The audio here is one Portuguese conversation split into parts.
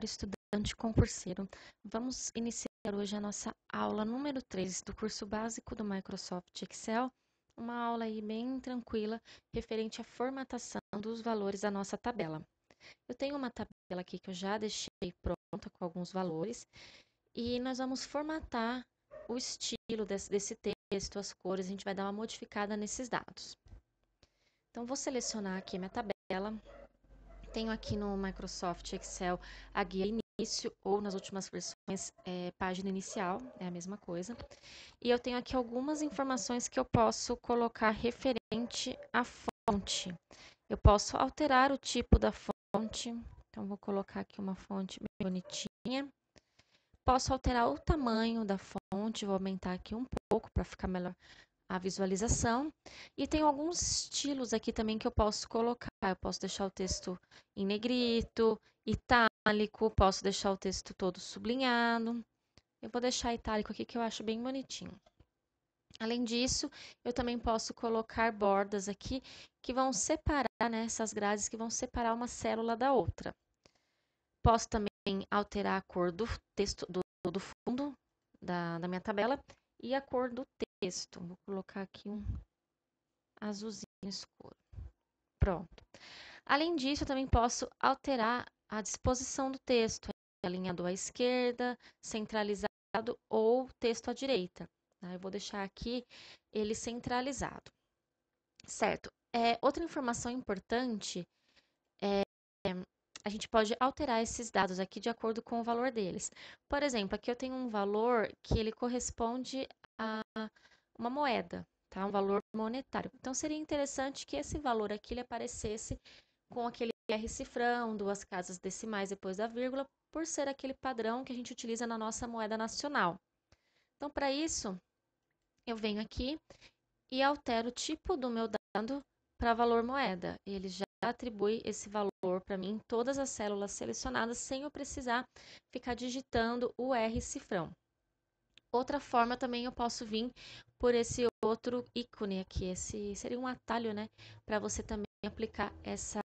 caro estudante concurseiro. Vamos iniciar hoje a nossa aula número 3 do curso básico do Microsoft Excel. Uma aula aí bem tranquila, referente à formatação dos valores da nossa tabela. Eu tenho uma tabela aqui que eu já deixei pronta com alguns valores e nós vamos formatar o estilo desse texto, as cores, a gente vai dar uma modificada nesses dados. Então, vou selecionar aqui minha tabela. Tenho aqui no Microsoft Excel a guia início, ou nas últimas versões, página inicial, é a mesma coisa. E eu tenho aqui algumas informações que eu posso colocar referente à fonte. Eu posso alterar o tipo da fonte, então vou colocar aqui uma fonte bem bonitinha. Posso alterar o tamanho da fonte, vou aumentar aqui um pouco para ficar melhor a visualização. E tem alguns estilos aqui também que eu posso colocar. Eu posso deixar o texto em negrito, itálico, posso deixar o texto todo sublinhado. Eu vou deixar itálico aqui que eu acho bem bonitinho. Além disso, eu também posso colocar bordas aqui que vão separar, né, essas grades que vão separar uma célula da outra. Posso também alterar a cor do texto do fundo da minha tabela e a cor do texto. Vou colocar aqui um azulzinho escuro. Pronto. Além disso, eu também posso alterar a disposição do texto, alinhado à esquerda, centralizado ou texto à direita. Eu vou deixar aqui ele centralizado. Certo. Outra informação importante é a gente pode alterar esses dados aqui de acordo com o valor deles. Por exemplo, aqui eu tenho um valor que ele corresponde a uma moeda, tá? Um valor monetário. Então, seria interessante que esse valor aqui ele aparecesse com aquele R cifrão, duas casas decimais depois da vírgula, por ser aquele padrão que a gente utiliza na nossa moeda nacional. Então, para isso, eu venho aqui e altero o tipo do meu dado para valor moeda. Ele já atribui esse valor para mim em todas as células selecionadas, sem eu precisar ficar digitando o R cifrão. Outra forma também eu posso vir por esse outro ícone aqui, esse seria um atalho, né, para você também aplicar essa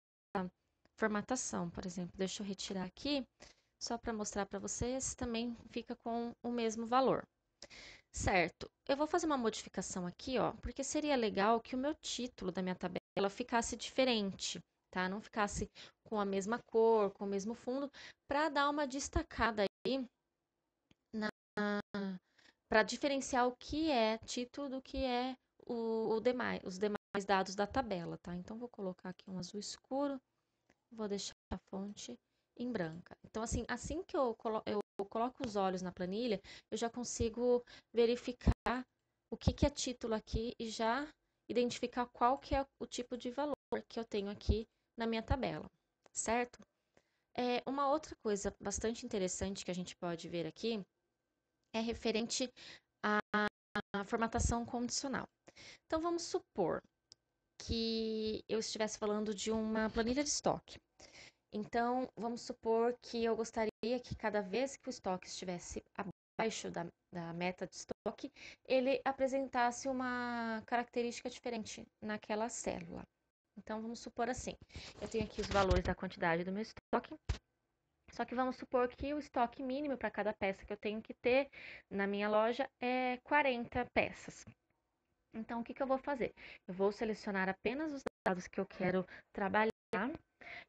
formatação, por exemplo. Deixa eu retirar aqui, só para mostrar para vocês, também fica com o mesmo valor. Certo, eu vou fazer uma modificação aqui, ó, porque seria legal que o meu título da minha tabela ficasse diferente, tá? Não ficasse com a mesma cor, com o mesmo fundo, para dar uma destacada aí para diferenciar o que é título do que é os demais dados da tabela, tá? Então, vou colocar aqui um azul escuro, vou deixar a fonte em branca. Então, assim que eu coloco os olhos na planilha, eu já consigo verificar o que é título aqui e já identificar qual que é o tipo de valor que eu tenho aqui na minha tabela, certo? Uma outra coisa bastante interessante que a gente pode ver aqui é referente à formatação condicional. Então, vamos supor que eu estivesse falando de uma planilha de estoque. Então, vamos supor que eu gostaria que cada vez que o estoque estivesse abaixo da meta de estoque, ele apresentasse uma característica diferente naquela célula. Então, vamos supor assim, eu tenho aqui os valores da quantidade do meu estoque, só que vamos supor que o estoque mínimo para cada peça que eu tenho que ter na minha loja é 40 peças. Então, o que eu vou fazer? Eu vou selecionar apenas os dados que eu quero trabalhar.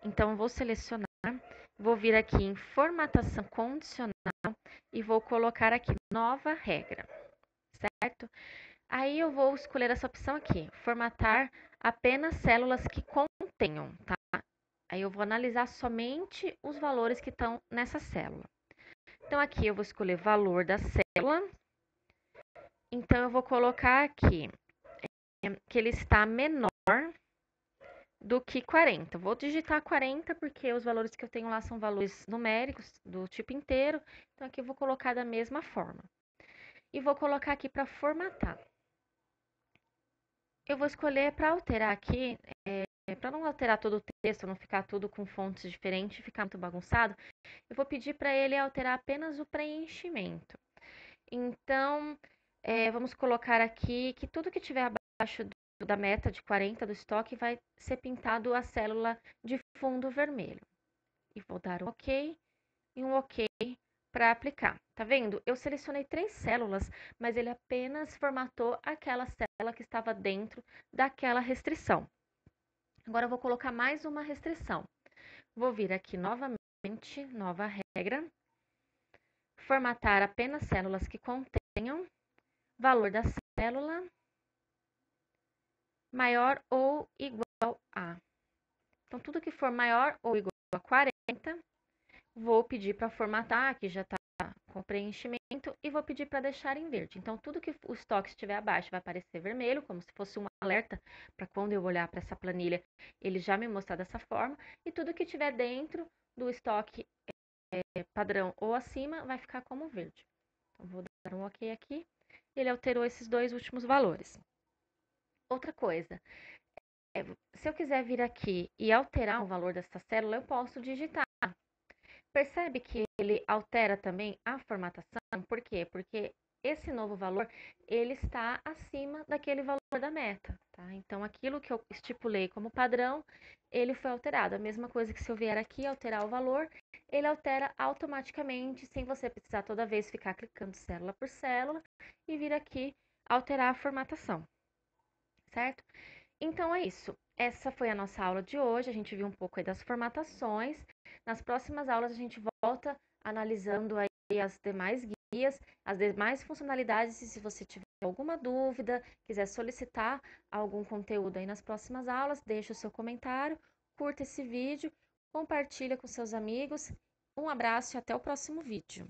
Então, eu vou selecionar, vou vir aqui em formatação condicional e vou colocar aqui nova regra, certo? Aí eu vou escolher essa opção aqui, formatar apenas células que contenham, tá? Aí eu vou analisar somente os valores que estão nessa célula. Então, aqui eu vou escolher valor da célula. Então, eu vou colocar aqui que ele está menor do que 40. Vou digitar 40 porque os valores que eu tenho lá são valores numéricos do tipo inteiro. Então, aqui eu vou colocar da mesma forma. E vou colocar aqui para formatar. Eu vou escolher para alterar aqui, para não alterar todo o texto, não ficar tudo com fontes diferentes, ficar muito bagunçado, eu vou pedir para ele alterar apenas o preenchimento. Então, vamos colocar aqui que tudo que tiver abaixo da meta de 40 do estoque vai ser pintado a célula de fundo vermelho. E vou dar um OK. e um OK para aplicar. Tá vendo? Eu selecionei 3 células, mas ele apenas formatou aquela célula que estava dentro daquela restrição. Agora eu vou colocar mais uma restrição. Vou vir aqui novamente, nova regra, formatar apenas células que contenham valor da célula maior ou igual a. Então, tudo que for maior ou igual a 40, vou pedir para formatar, aqui já está com preenchimento, e vou pedir para deixar em verde. Então, tudo que o estoque estiver abaixo vai aparecer vermelho, como se fosse um alerta, para quando eu olhar para essa planilha, ele já me mostrar dessa forma, e tudo que estiver dentro do estoque padrão ou acima vai ficar como verde. Então, vou dar um OK aqui. Ele alterou esses dois últimos valores. Outra coisa, se eu quiser vir aqui e alterar o valor dessa célula, eu posso digitar. Percebe que ele altera também a formatação? Por quê? Porque esse novo valor, ele está acima daquele valor da meta, tá? Então, aquilo que eu estipulei como padrão, ele foi alterado. A mesma coisa que se eu vier aqui alterar o valor, ele altera automaticamente, sem você precisar toda vez ficar clicando célula por célula e vir aqui alterar a formatação, certo? Então é isso. Essa foi a nossa aula de hoje. A gente viu um pouco aí das formatações. Nas próximas aulas a gente volta analisando aí as demais guias, as demais funcionalidades. E se você tiver alguma dúvida, quiser solicitar algum conteúdo aí nas próximas aulas, deixa o seu comentário, curta esse vídeo, compartilha com seus amigos. Um abraço e até o próximo vídeo.